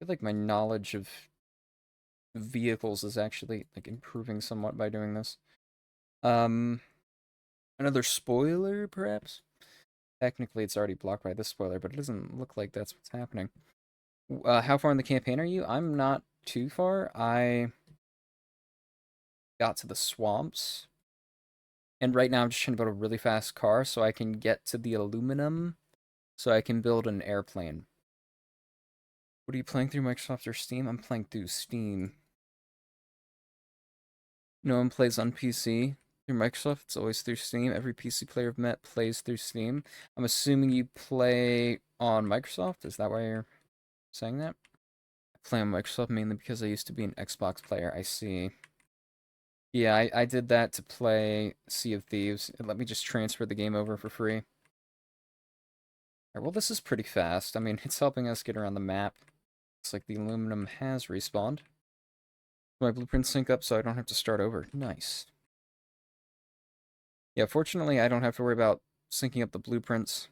feel like my knowledge of vehicles is actually like improving somewhat by doing this. Um, Another spoiler, perhaps? Technically, it's already blocked by this spoiler, but it doesn't look like that's what's happening. How far in the campaign are you? I'm not too far. I got to the swamps, and right now I'm just trying to build a really fast car so I can get to the aluminum, so I can build an airplane. What are you playing through, Microsoft or Steam? I'm playing through Steam. No one plays on PC through Microsoft. It's always through Steam. Every PC player I've met plays through Steam. I'm assuming you play on Microsoft. Is that why you're saying that? I play on Microsoft mainly because I used to be an Xbox player. I see. Yeah, I did that to play Sea of Thieves. It let me just transfer the game over for free. Alright, well, this is pretty fast. I mean, it's helping us get around the map. Looks like the aluminum has respawned. My blueprints sync up so I don't have to start over. Nice. Yeah, fortunately, I don't have to worry about syncing up the blueprints,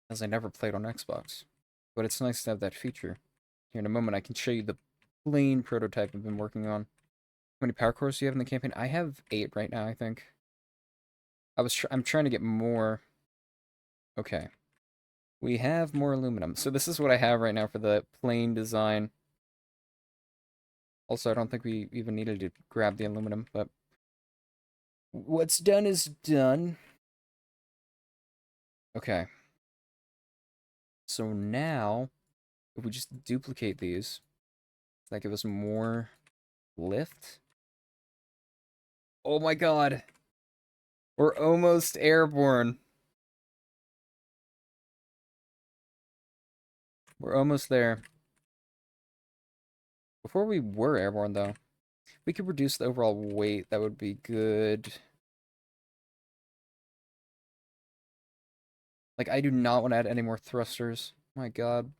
as I never played on Xbox. But it's nice to have that feature. Here in a moment, I can show you the plain prototype I've been working on. How many power cores do you have in the campaign? I have 8 right now, I think. I'm trying to get more. Okay. We have more aluminum. So this is what I have right now for the plain design. Also, I don't think we even needed to grab the aluminum, but what's done is done. Okay. So now, if we just duplicate these, does that give us more lift? Oh my god! We're almost airborne. We're almost there. Before we were airborne, though, we could reduce the overall weight. That would be good. Like, I do not want to add any more thrusters. My god.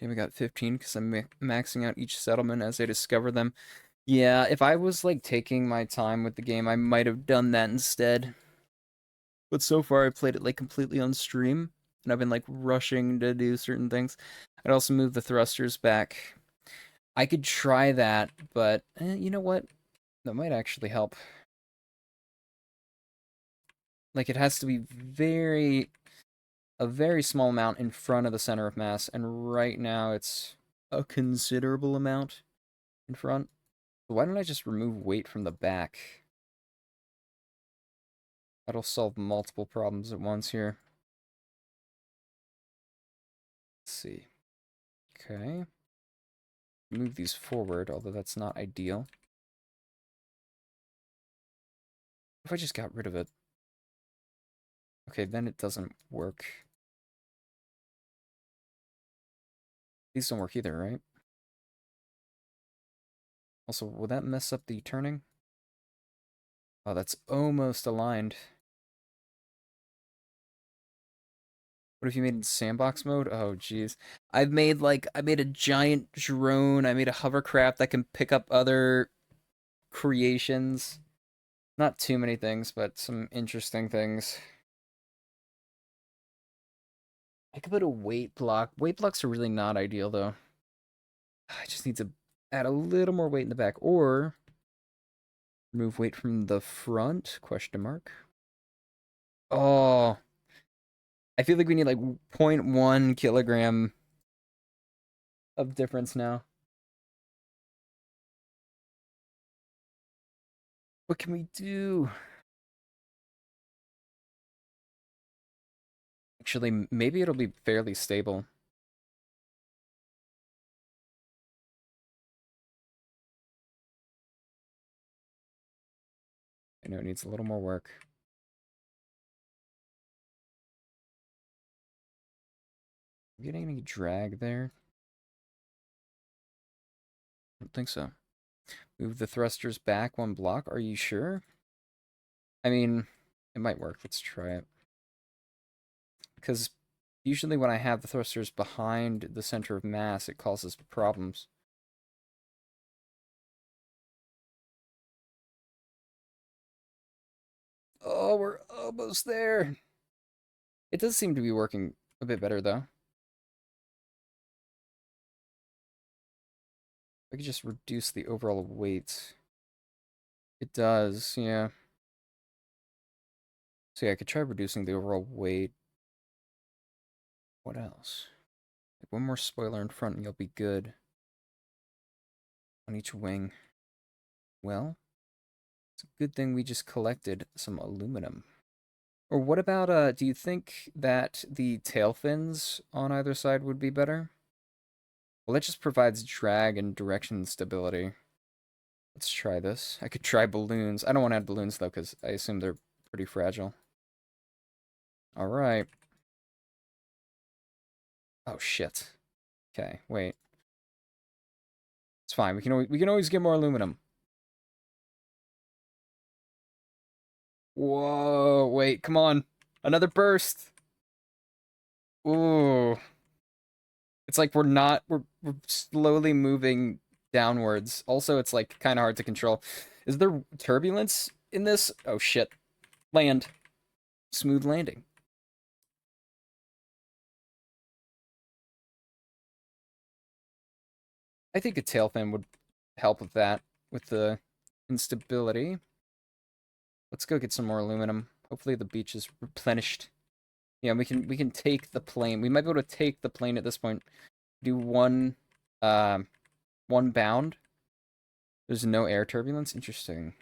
Damn, we got 15 because I'm maxing out each settlement as I discover them. Yeah, if I was, like, taking my time with the game, I might have done that instead. But so far, I played it, like, completely on stream, and I've been, like, rushing to do certain things. I'd also move the thrusters back. I could try that, but you know what? That might actually help. Like, it has to be a very small amount in front of the center of mass, and right now it's a considerable amount in front. Why don't I just remove weight from the back? That'll solve multiple problems at once here. Let's see. Okay. Move these forward, although that's not ideal. If I just got rid of it? Okay, then it doesn't work. These don't work either, right? Also, will that mess up the turning? Oh, that's almost aligned. What if you made it in sandbox mode? Oh, jeez. I made a giant drone. I made a hovercraft that can pick up other creations. Not too many things, but some interesting things. I could put a weight block. Weight blocks are really not ideal, though. I just need to add a little more weight in the back, or remove weight from the front? Question mark. Oh, I feel like we need like zero point 0.1 kilogram of difference now. What can we do? Actually, maybe it'll be fairly stable. I know it needs a little more work. Getting any drag there? I don't think so. Move the thrusters back 1 block. Are you sure? I mean, it might work. Let's try it. Because usually when I have the thrusters behind the center of mass, it causes problems. Oh, we're almost there. It does seem to be working a bit better, though. I could just reduce the overall weight. It does, yeah. So yeah, I could try reducing the overall weight. What else? Like one more spoiler in front and you'll be good. On each wing. Well, it's a good thing we just collected some aluminum. Or what about, do you think that the tail fins on either side would be better? Well, that just provides drag and direction stability. Let's try this. I could try balloons. I don't want to add balloons, though, because I assume they're pretty fragile. Alright. Oh, shit. Okay, wait. It's fine. We can always get more aluminum. Whoa, wait, come on. Another burst. Ooh. It's like we're slowly moving downwards. Also, it's like kind of hard to control. Is there turbulence in this? Oh shit. Land. Smooth landing. I think a tail fin would help with that, with the instability. Let's go get some more aluminum. Hopefully the beach is replenished. Yeah, we can take the plane. We might be able to take the plane at this point. Do um one bound. There's no air turbulence. Interesting.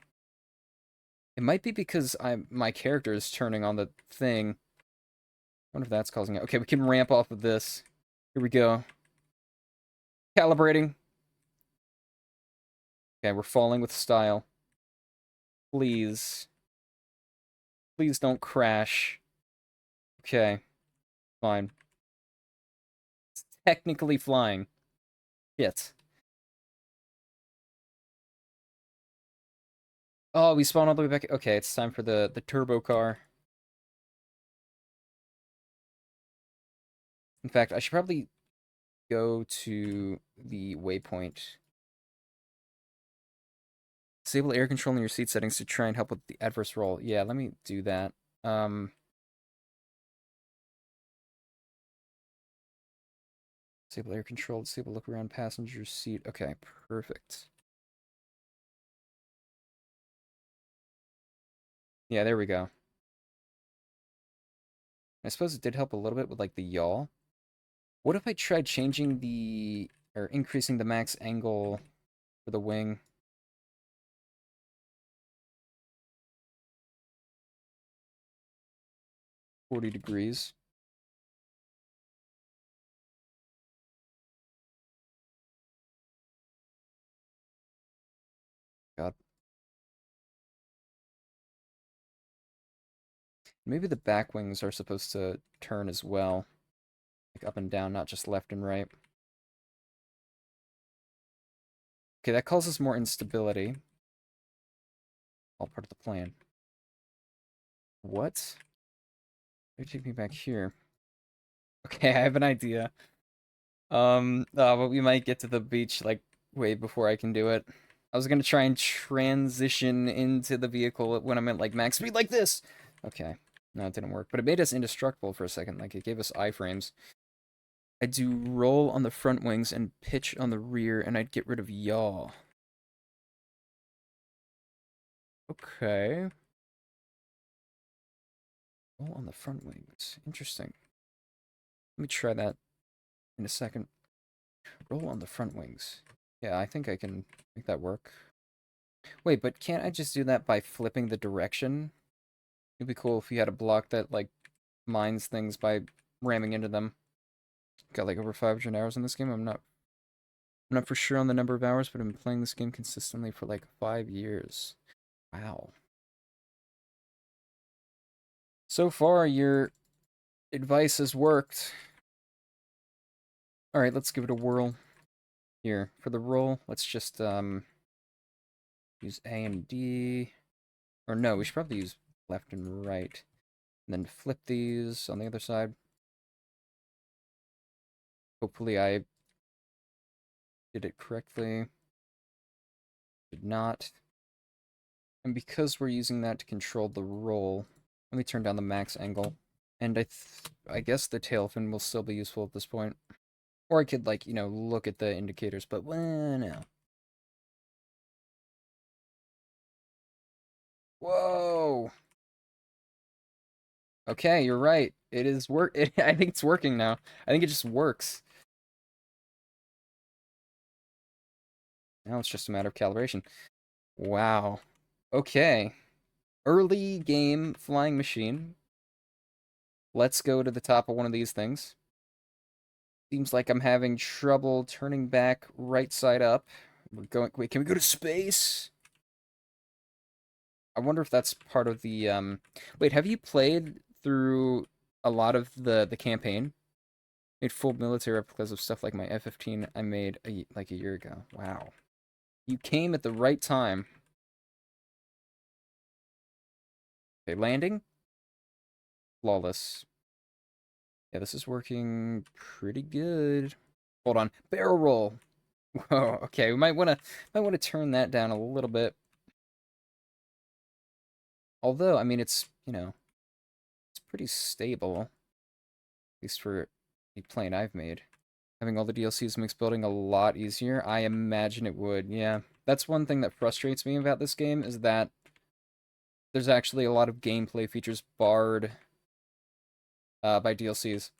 It might be because my character is turning on the thing. I wonder if that's causing it. Okay, we can ramp off of this. Here we go. Calibrating. Okay, we're falling with style. Please. Please don't crash. Okay, fine. It's technically flying. Shit. Oh, we spawned all the way back. Okay, it's time for the turbo car. In fact, I should probably go to the waypoint. Disable air control in your seat settings to try and help with the adverse roll. Yeah, let me do that. Disable air control, disable look around passenger seat. Okay, perfect. Yeah, there we go. I suppose it did help a little bit with like the yaw. What if I tried changing or increasing the max angle for the wing? 40 degrees. God. Maybe the back wings are supposed to turn as well. Like up and down, not just left and right. Okay, that causes more instability. All part of the plan. What? They take me back here. Okay, I have an idea. But we might get to the beach, like, way before I can do it. I was gonna try and transition into the vehicle when I'm at, like, max speed like this! Okay. No, it didn't work. But it made us indestructible for a second. Like, it gave us iframes. I'd do roll on the front wings and pitch on the rear, and I'd get rid of yaw. Okay. Roll on the front wings. Interesting. Let me try that in a second. Roll on the front wings. Yeah, I think I can make that work. Wait, but can't I just do that by flipping the direction? It'd be cool if you had a block that, like, mines things by ramming into them. Got, like, over 500 hours in this game. I'm not for sure on the number of hours, but I've been playing this game consistently for, like, 5 years. Wow. So far, your advice has worked. Alright, let's give it a whirl. Here, for the roll, let's just, use A and D. Or no, we should probably use left and right. And then flip these on the other side. Hopefully I did it correctly. Did not. And because we're using that to control the roll, let me turn down the max angle. And I guess the tail fin will still be useful at this point. Or I could, like, look at the indicators, but, well, no. Whoa. Okay, you're right. It is work. I think it's working now. I think it just works. Now it's just a matter of calibration. Wow. Okay. Early game flying machine. Let's go to the top of one of these things. Seems like I'm having trouble turning back right side up. We're going. Wait, can we go to space? I wonder if that's part of the Wait, have you played through a lot of the campaign? Made full military replicas of stuff like my F-15 I made like a year ago. Wow. You came at the right time. Okay, landing. Flawless. Yeah, this is working pretty good. Hold on. Barrel roll. Whoa, okay, we might wanna turn that down a little bit. Although, I mean it's pretty stable, at least for the plane I've made. Having all the DLCs makes building a lot easier. I imagine it would, yeah. That's one thing that frustrates me about this game, is that there's actually a lot of gameplay features barred by DLCs.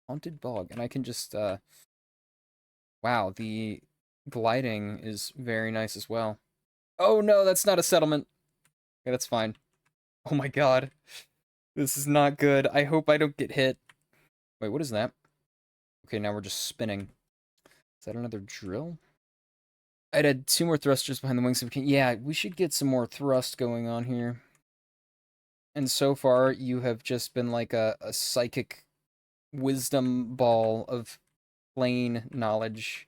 Haunted Bog, and I can just, wow, the gliding is very nice as well. Oh no, that's not a settlement. Okay, that's fine. Oh my god. This is not good. I hope I don't get hit. Wait, what is that? Okay, now we're just spinning. Is that another drill? I'd had two more thrusters behind the wings of King. Yeah, we should get some more thrust going on here. And so far, you have just been like a psychic wisdom ball of plain knowledge.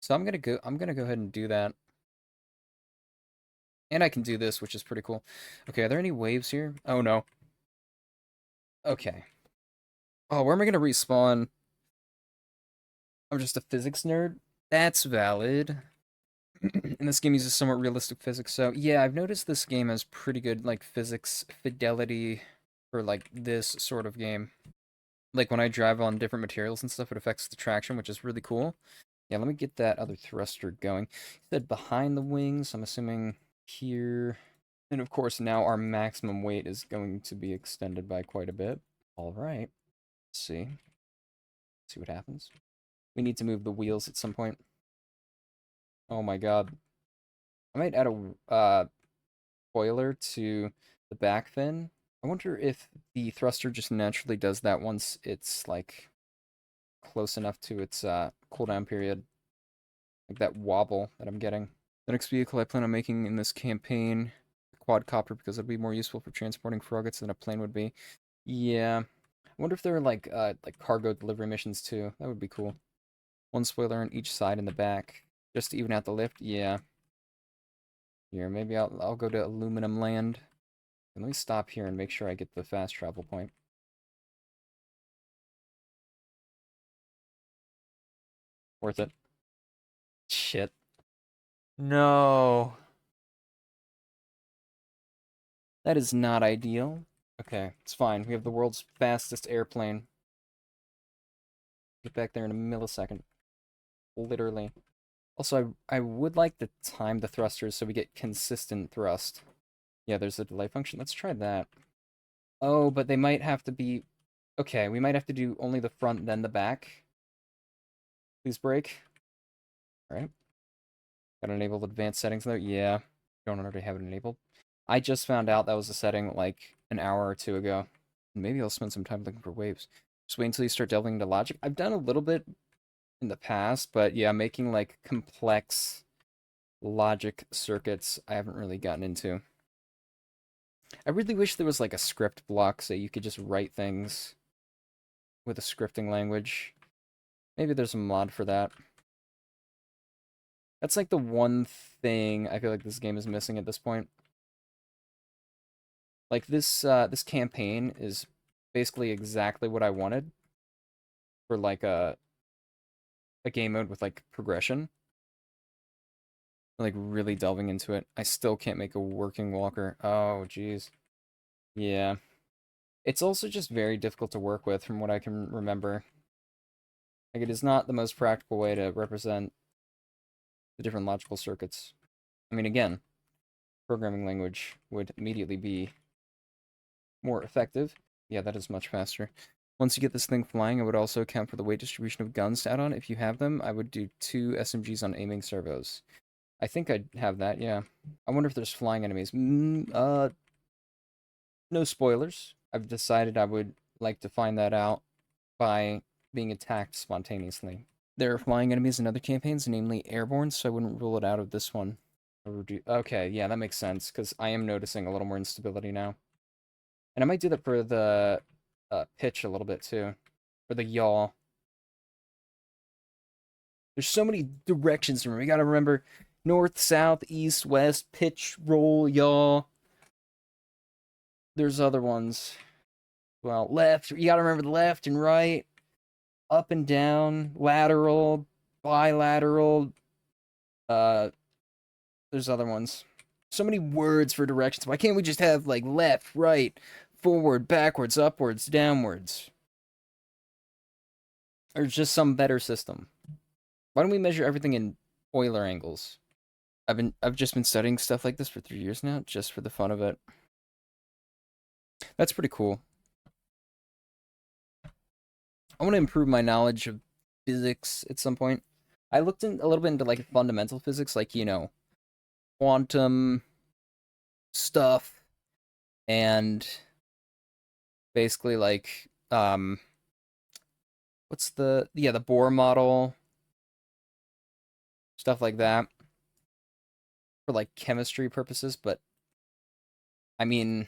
So I'm gonna go ahead and do that. And I can do this, which is pretty cool. Okay, are there any waves here? Oh no. Okay. Oh, where am I gonna respawn? I'm just a physics nerd? That's valid. And this game uses somewhat realistic physics, so yeah, I've noticed this game has pretty good like physics fidelity for like this sort of game. Like when I drive on different materials and stuff, it affects the traction, which is really cool. Yeah, let me get that other thruster going. You said behind the wings, I'm assuming here. And of course, now our maximum weight is going to be extended by quite a bit. All right, let's see. See what happens. We need to move the wheels at some point. Oh my god. I might add a spoiler to the back fin. I wonder if the thruster just naturally does that once it's like close enough to its cooldown period. Like that wobble that I'm getting. The next vehicle I plan on making in this campaign, a quadcopter, because it'll be more useful for transporting frogates than a plane would be. Yeah. I wonder if there are like cargo delivery missions too. That would be cool. One spoiler on each side in the back. Just to even out the lift? Yeah. Here, maybe I'll go to Aluminum Land. And let me stop here and make sure I get the fast travel point. Worth it. Shit. No. That is not ideal. Okay, it's fine. We have the world's fastest airplane. Get back there in a millisecond. Literally. Also, I would like to time the thrusters so we get consistent thrust. Yeah, there's a delay function. Let's try that. Oh, but they might have to be... Okay, we might have to do only the front, then the back. Please brake. Alright. Got enabled advanced settings though? Yeah. Don't already have it enabled. I just found out that was a setting like an hour or two ago. Maybe I'll spend some time looking for waves. Just wait until you start delving into logic. I've done a little bit in the past, but yeah, making like complex logic circuits I haven't really gotten into. I really wish there was like a script block so you could just write things with a scripting language. Maybe there's a mod for that. That's like the one thing I feel like this game is missing at this point. Like this campaign is basically exactly what I wanted for like a game mode with like progression. Like really delving into it. I still can't make a working walker. Oh, jeez. Yeah. It's also just very difficult to work with from what I can remember. Like it is not the most practical way to represent the different logical circuits. I mean, again, programming language would immediately be more effective. Yeah, that is much faster. Once you get this thing flying, I would also account for the weight distribution of guns to add on. If you have them, I would do 2 SMGs on aiming servos. I think I'd have that, yeah. I wonder if there's flying enemies. No spoilers. I've decided I would like to find that out by being attacked spontaneously. There are flying enemies in other campaigns, namely airborne, so I wouldn't rule it out of this one. Okay, yeah, that makes sense, because I am noticing a little more instability now. And I might do that for the pitch a little bit, too. For the yaw. There's so many directions to remember. You gotta remember north, south, east, west, pitch, roll, yaw. There's other ones. Well, left. You gotta remember the left and right. Up and down. Lateral. Bilateral. Uh, there's other ones. So many words for directions. Why can't we just have, like, left, right, forward, backwards, upwards, downwards? Or just some better system? Why don't we measure everything in Euler angles? I've just been studying stuff like this for 3 years now, just for the fun of it. That's pretty cool. I want to improve my knowledge of physics at some point. I looked in a little bit into like fundamental physics, like quantum stuff, and basically like what's the Bohr model, stuff like that, for like chemistry purposes. But I mean,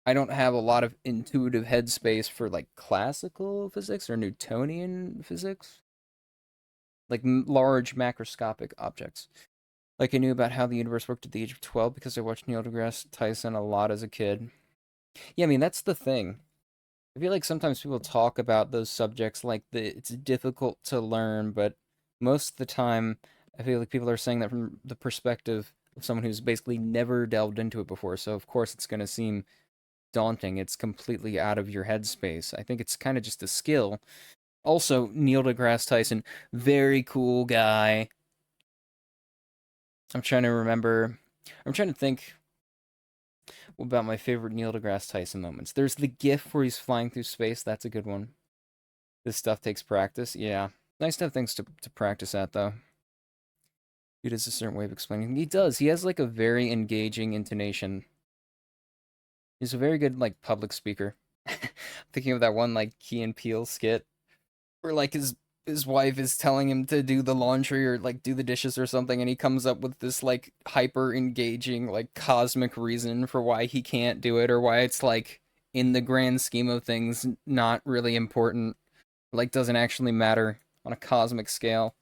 I don't have a lot of intuitive headspace for like classical physics or Newtonian physics, like large macroscopic objects. Like I knew about how the universe worked at the age of 12 because I watched Neil deGrasse Tyson a lot as a kid. Yeah, I mean that's the thing. I feel like sometimes people talk about those subjects like it's difficult to learn, but most of the time I feel like people are saying that from the perspective of someone who's basically never delved into it before. So of course it's going to seem daunting. It's completely out of your headspace. I think it's kind of just a skill. Also, Neil deGrasse Tyson, very cool guy. I'm trying to remember. I'm trying to think about my favorite Neil deGrasse Tyson moments. There's the GIF where he's flying through space. That's a good one. This stuff takes practice. Yeah. Nice to have things to practice at, though. He does a certain way of explaining. He does. He has, like, a very engaging intonation. He's a very good, like, public speaker. Thinking of that one, like, Key and Peele skit where, like, his wife is telling him to do the laundry or like do the dishes or something, and he comes up with this like hyper engaging like cosmic reason for why he can't do it, or why it's like in the grand scheme of things not really important, like doesn't actually matter on a cosmic scale.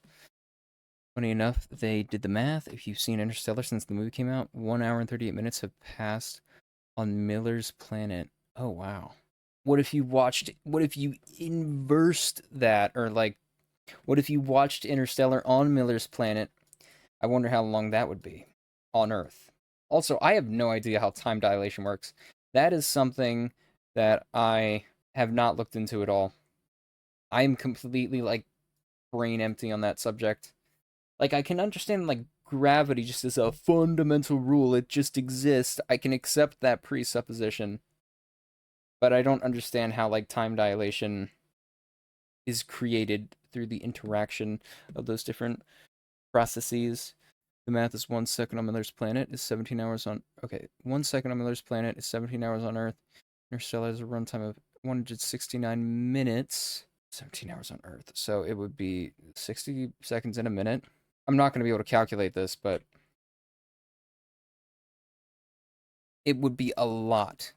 Funny enough, they did the math. If you've seen Interstellar since the movie came out, 1 hour and 38 minutes have passed on Miller's planet. Oh wow. What if you inversed that, or like what if you watched Interstellar on Miller's planet? I wonder how long that would be on Earth. Also, I have no idea how time dilation works. That is something that I have not looked into at all. I am completely like brain empty on that subject. Like I can understand like gravity just as a fundamental rule, it just exists. I can accept that presupposition. But I don't understand how like time dilation is created through the interaction of those different processes. The math is 1 second on Miller's planet is 17 hours on. Okay, 1 second on Miller's planet is 17 hours on Earth. Interstellar has a runtime of 169 minutes. 17 hours on Earth. So it would be 60 seconds in a minute. I'm not going to be able to calculate this, but it would be a lot.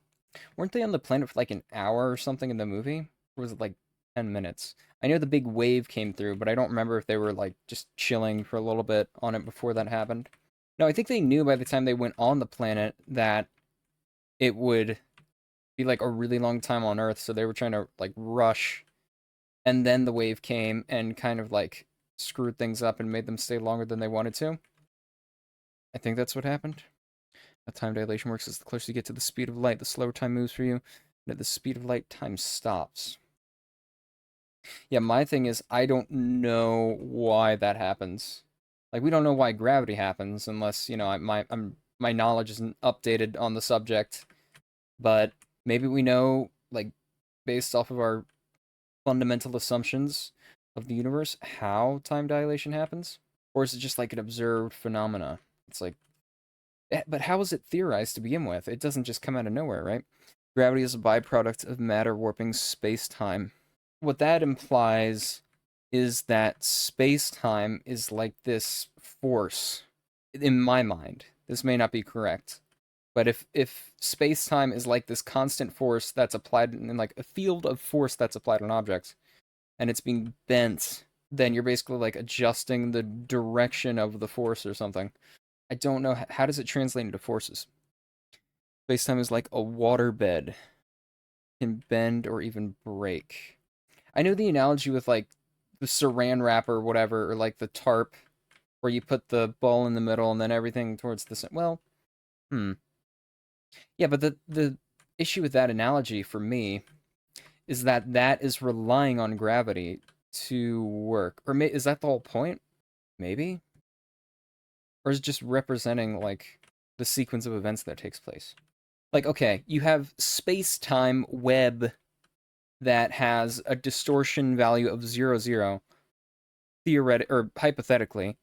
Weren't they on the planet for like an hour or something in the movie? Or was it like 10 minutes? I know the big wave came through, but I don't remember if they were like just chilling for a little bit on it before that happened. No, I think they knew by the time they went on the planet that it would be like a really long time on Earth, so they were trying to like rush. And then the wave came and kind of like screwed things up and made them stay longer than they wanted to. I think that's what happened. How time dilation works is the closer you get to the speed of light, the slower time moves for you. And at the speed of light, time stops. Yeah, my thing is I don't know why that happens. Like we don't know why gravity happens unless, my my knowledge isn't updated on the subject, but maybe we know, like, based off of our fundamental assumptions of the universe, how time dilation happens? Or is it just like an observed phenomena? It's like, but how is it theorized to begin with? It doesn't just come out of nowhere, right? Gravity is a byproduct of matter warping space-time. What that implies is that space-time is like this force, in my mind. This may not be correct, but if space-time is like this constant force that's applied in like a field of force that's applied on objects, and it's being bent, then you're basically like adjusting the direction of the force or something. I don't know, how does it translate into forces? Space-time is like a waterbed, can bend or even break. I know the analogy with like the saran wrap or whatever, or like the tarp, where you put the ball in the middle and then everything towards the center. Well, yeah, but the issue with that analogy for me is that that is relying on gravity to work. Or is that the whole point? Maybe? Or is it just representing, like, the sequence of events that takes place? Like, okay, you have space-time web that has a distortion value of 0, 0, or hypothetically.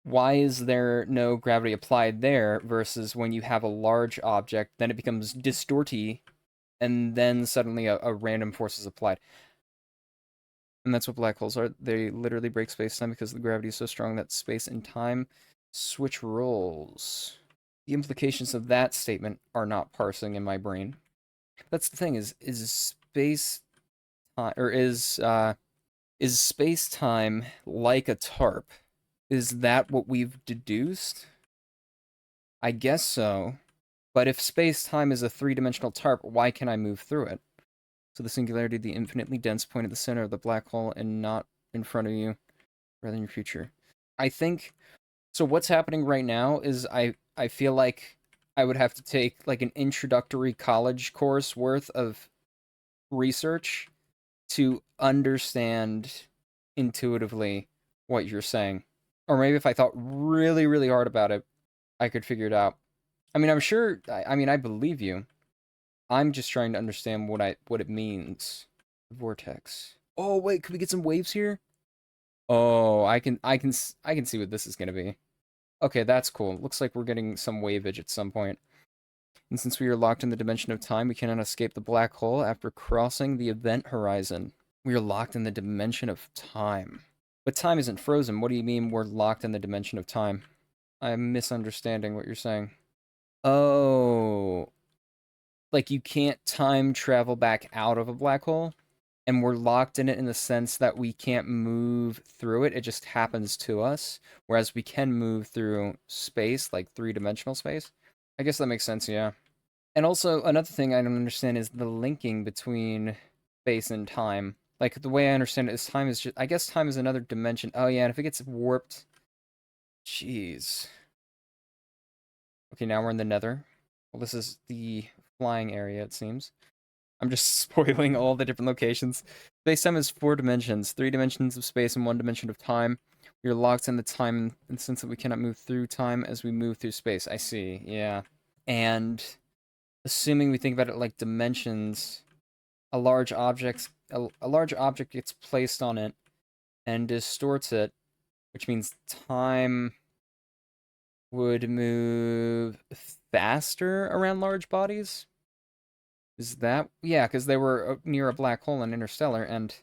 Why is there no gravity applied there versus when you have a large object, then it becomes distorty, and then suddenly a random force is applied? And that's what black holes are. They literally break space-time because the gravity is so strong that space and time switch roles. The implications of that statement are not parsing in my brain. That's the thing, is space time, or is space-time like a tarp? Is that what we've deduced? I guess so. But if space-time is a three-dimensional tarp, why can I move through it? So the singularity, the infinitely dense point at the center of the black hole and not in front of you, rather than your future. I think, so what's happening right now is I feel like I would have to take like an introductory college course worth of research to understand intuitively what you're saying. Or maybe if I thought really, really hard about it, I could figure it out. I mean, I'm sure, I mean, I believe you. I'm just trying to understand what it means. Vortex. Oh, wait, could we get some waves here? Oh, I can see what this is gonna be. Okay, that's cool. Looks like we're getting some waveage at some point. And since we are locked in the dimension of time, we cannot escape the black hole after crossing the event horizon. We are locked in the dimension of time. But time isn't frozen. What do you mean we're locked in the dimension of time? I'm misunderstanding what you're saying. Oh, like you can't time travel back out of a black hole? And we're locked in it in the sense that we can't move through it. It just happens to us. Whereas we can move through space, like three-dimensional space. I guess that makes sense, yeah. And also, another thing I don't understand is the linking between space and time. Like, the way I understand it is time is just... I guess time is another dimension. Oh, yeah, and if it gets warped... Jeez. Okay, now we're in the nether. Well, this is the flying area, it seems. I'm just spoiling all the different locations. Space-time is 4 dimensions, 3 dimensions of space and 1 dimension of time. We are locked in the time in the sense that we cannot move through time as we move through space. I see, yeah. And assuming we think about it like dimensions, a large object gets placed on it and distorts it, which means time would move faster around large bodies. Is that... Yeah, because they were near a black hole in Interstellar, and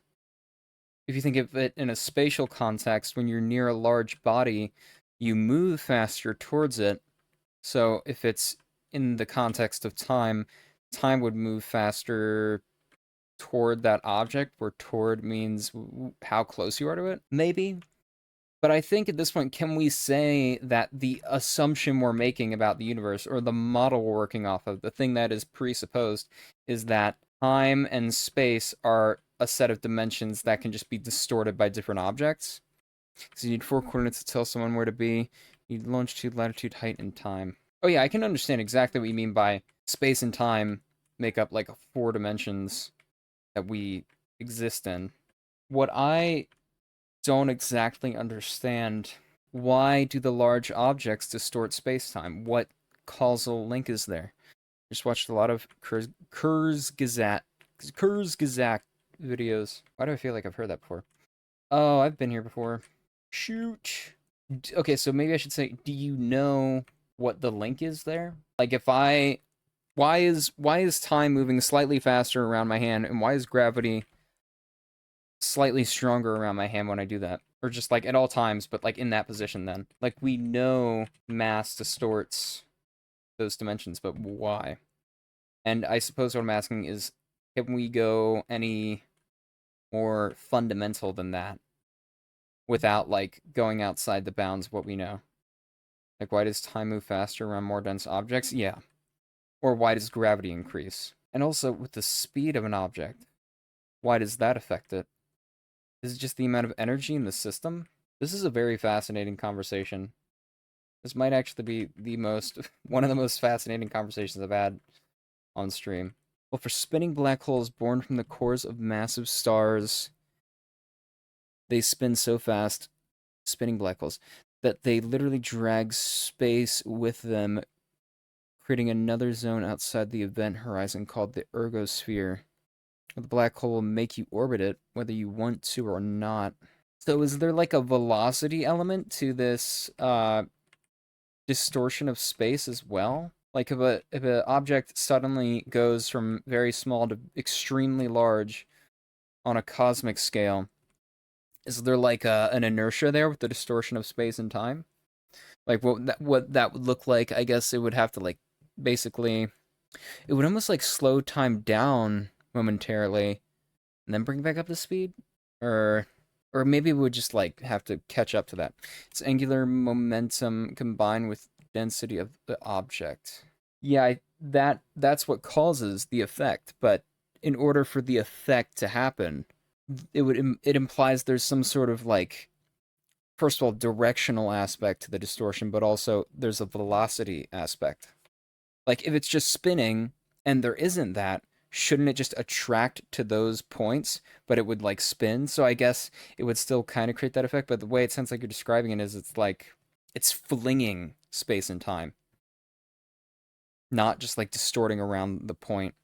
if you think of it in a spatial context, when you're near a large body, you move faster towards it. So if it's in the context of time, time would move faster toward that object, where toward means how close you are to it, maybe. But I think at this point, can we say that the assumption we're making about the universe, or the model we're working off of, the thing that is presupposed, is that time and space are a set of dimensions that can just be distorted by different objects? So you need 4 coordinates to tell someone where to be. You need longitude, latitude, height, and time. Oh yeah, I can understand exactly what you mean by space and time make up like 4 dimensions that we exist in. What I don't exactly understand, why do the large objects distort space-time? What causal link is there? Just watched a lot of Kurzgesagt videos. Why do I feel like I've heard that before? Oh, I've been here before. Shoot. Okay, so maybe I should say, do you know what the link is there? Like if I why is time moving slightly faster around my hand, and why is gravity slightly stronger around my hand when I do that? Or just like at all times, but like in that position then. Like we know mass distorts those dimensions, but why? And I suppose what I'm asking is, can we go any more fundamental than that without like going outside the bounds of what we know? Like why does time move faster around more dense objects? Yeah. Or why does gravity increase? And also with the speed of an object, why does that affect it? Is it just the amount of energy in the system? This is a very fascinating conversation. This might actually be the most one of the most fascinating conversations I've had on stream. Well, for spinning black holes born from the cores of massive stars, they spin so fast, spinning black holes, that they literally drag space with them, creating another zone outside the event horizon called the ergosphere. The black hole will make you orbit it, whether you want to or not. So is there like a velocity element to this distortion of space as well? Like if an object suddenly goes from very small to extremely large on a cosmic scale, is there like an inertia there with the distortion of space and time? Like what that would look like? I guess it would have to like basically it would almost like slow time down momentarily and then bring it back up to speed, or maybe we would just like have to catch up to that. It's angular momentum combined with density of the object. Yeah, that's what causes the effect, but in order for the effect to happen, it implies there's some sort of like, first of all, directional aspect to the distortion, but also there's a velocity aspect. Like if it's just spinning and there isn't that, shouldn't it just attract to those points, but it would like spin? So I guess it would still kind of create that effect, but the way it sounds like you're describing it is it's like it's flinging space and time, not just like distorting around the point.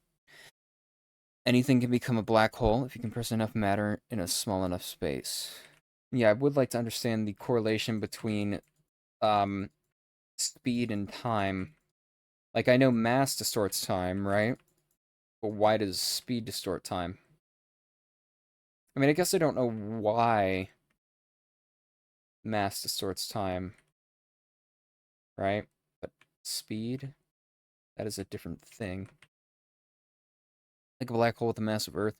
Anything can become a black hole if you compress enough matter in a small enough space. Yeah, I would like to understand the correlation between um speed and time. Like I know mass distorts time, right? But why does speed distort time? I mean, I guess I don't know why mass distorts time, right? But speed, that is a different thing. Like a black hole with the mass of Earth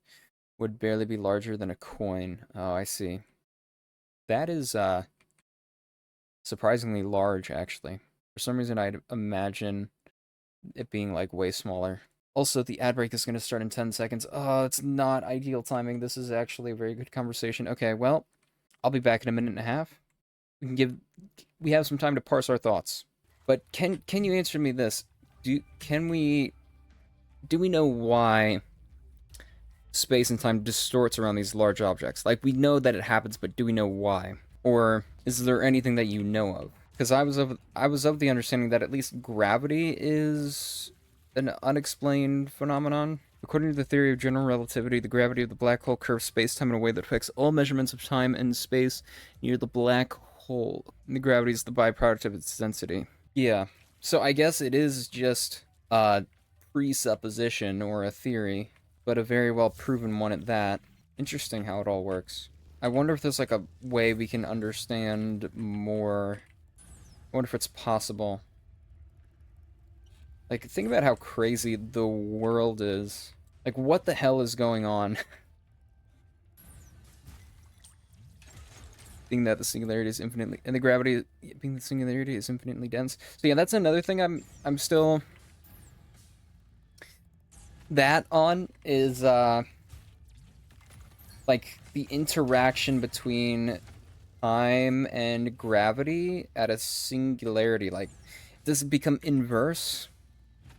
would barely be larger than a coin. Oh, I see. That is surprisingly large, actually. For some reason, I'd imagine it being like way smaller. Also, the ad break is going to start in 10 seconds. Oh, it's not ideal timing. This is actually a very good conversation. Okay, well, I'll be back in a minute and a half. We have some time to parse our thoughts. But can you answer me this? Do we know why space and time distorts around these large objects? Like we know that it happens, but do we know why? Or is there anything that you know of? Because I was of the understanding that at least gravity is an unexplained phenomenon. According to the theory of general relativity, the gravity of the black hole curves space-time in a way that affects all measurements of time and space near the black hole. And the gravity is the byproduct of its density. Yeah. So I guess it is just a presupposition or a theory, but a very well proven one at that. Interesting how it all works. I wonder if there's like a way we can understand more. I wonder if it's possible. Like, think about how crazy the world is. Like, what the hell is going on? Being that the singularity is infinitely, and the gravity being the singularity is infinitely dense. So yeah, that's another thing I'm still that on is like the interaction between time and gravity at a singularity. Like, does it become inverse?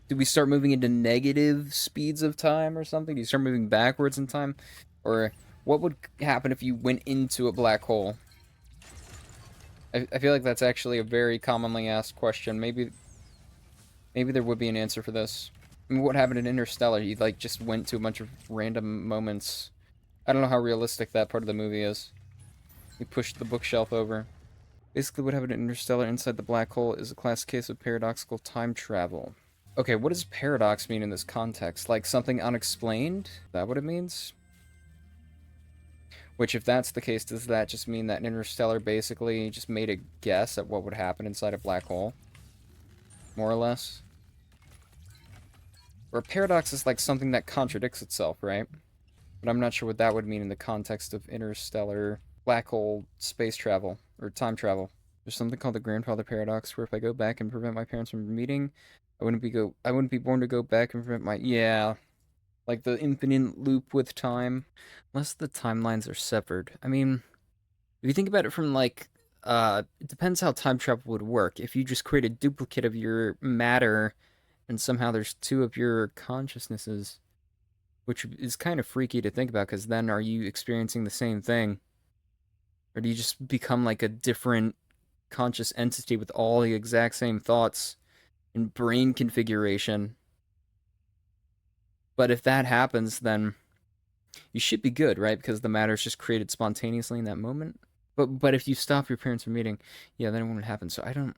Do we start moving into negative speeds of time or something? Do you start moving backwards in time? Or what would happen if you went into a black hole? I feel like that's actually a very commonly asked question. Maybe Maybe there would be an answer for this. I mean, what happened in Interstellar? You, like, just went to a bunch of random moments. I don't know how realistic that part of the movie is. You pushed the bookshelf over. Basically, what happened in Interstellar inside the black hole is a classic case of paradoxical time travel. Okay, what does paradox mean in this context? Like something unexplained? Is that what it means? Which, if that's the case, does that just mean that Interstellar basically just made a guess at what would happen inside a black hole? More or less? Or a paradox is like something that contradicts itself, right? But I'm not sure what that would mean in the context of interstellar black hole space travel or time travel. There's something called the grandfather paradox, where if I go back and prevent my parents from meeting, I wouldn't be born to go back and prevent my like the infinite loop with time, unless the timelines are severed. I mean, if you think about it from like it depends how time travel would work. If you just create a duplicate of your matter and somehow there's two of your consciousnesses, which is kind of freaky to think about, because then are you experiencing the same thing? Or do you just become like a different conscious entity with all the exact same thoughts and brain configuration? But if that happens, then you should be good, right? Because the matter's just created spontaneously in that moment. But if you stop your parents from meeting, yeah, then it won't happen. So I don't.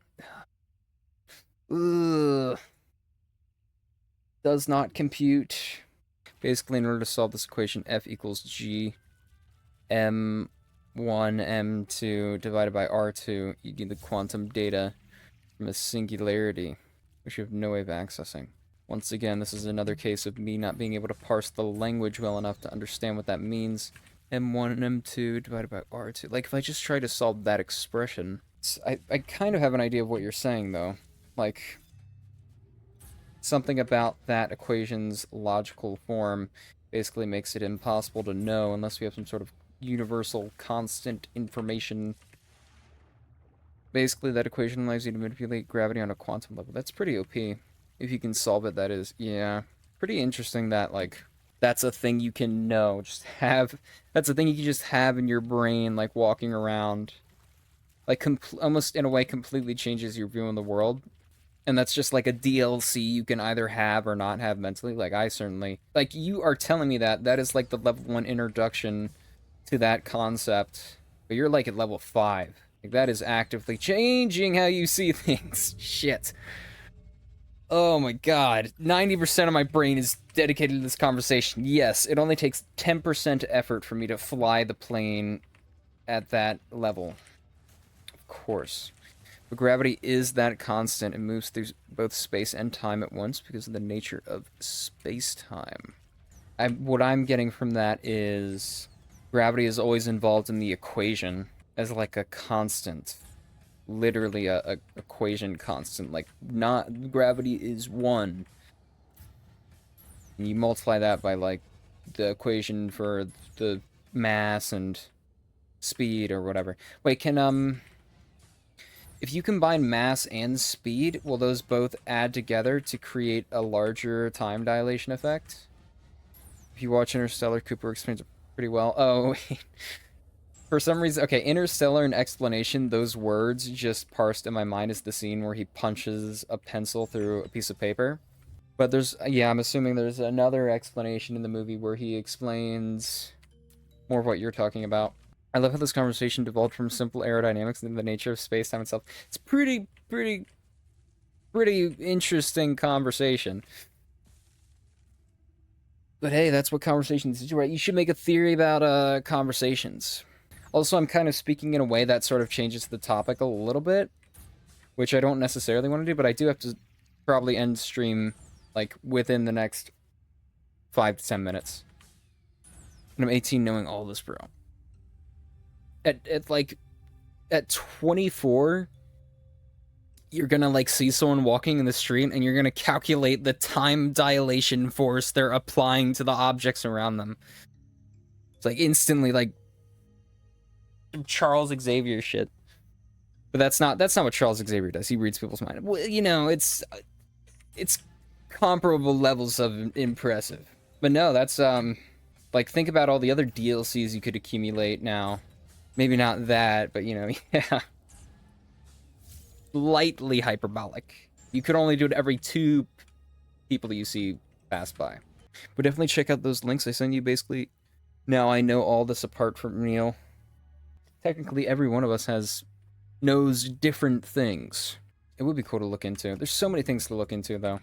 Ugh. Does not compute. Basically, in order to solve this equation, F equals G M1 M2 divided by R2, you need the quantum data from a singularity, which you have no way of accessing. Once again, this is another case of me not being able to parse the language well enough to understand what that means. M1 and M2 divided by R2. Like, if I just try to solve that expression, I kind of have an idea of what you're saying, though. Like, something about that equation's logical form basically makes it impossible to know unless we have some sort of universal constant information. Basically, that equation allows you to manipulate gravity on a quantum level. That's pretty OP. If you can solve it, that is. Yeah. Pretty interesting that, like, that's a thing you can know. Just have... That's a thing you can just have in your brain, like, walking around. Like, almost in a way completely changes your view on the world. And that's just like a DLC you can either have or not have mentally. Like, I certainly... Like, you are telling me that. That is, like, the level 1 introduction to that concept. But you're, like, at level 5. Like, that is actively changing how you see things. Shit. Oh my god. 90% of my brain is dedicated to this conversation. Yes, it only takes 10% effort for me to fly the plane at that level. Of course. But gravity is that constant. It moves through both space and time at once because of the nature of space-time. What I'm getting from that is gravity is always involved in the equation as like a constant. Literally a equation constant. Like, not gravity is 1. And you multiply that by, like, the equation for the mass and speed or whatever. Wait, if you combine mass and speed, will those both add together to create a larger time dilation effect? If you watch Interstellar, Cooper explains it pretty well. Oh, wait. For some reason, okay, Interstellar and explanation, those words just parsed in my mind as the scene where he punches a pencil through a piece of paper. But yeah, I'm assuming there's another explanation in the movie where he explains more of what you're talking about. I love how this conversation devolved from simple aerodynamics into the nature of space-time itself. It's pretty interesting conversation. But hey, that's what conversations do, right? You should make a theory about conversations. Also, I'm kind of speaking in a way that sort of changes the topic a little bit, which I don't necessarily want to do, but I do have to probably end stream, like, within the next 5 to 10 minutes. And I'm 18 knowing all this, bro. At 24, you're gonna, like, see someone walking in the street, and you're gonna calculate the time dilation force they're applying to the objects around them. It's, like, instantly, like, Charles Xavier shit. But that's not what Charles Xavier does. He reads people's mind. Well, you know, it's comparable levels of impressive. But no, that's like, think about all the other DLCs you could accumulate now. Maybe not that, but you know, yeah. Lightly hyperbolic. You could only do it every 2 people that you see pass by. But definitely check out those links I send you. Basically, now I know all this apart from technically every one of us knows different things. It would be cool to look into. There's so many things to look into though.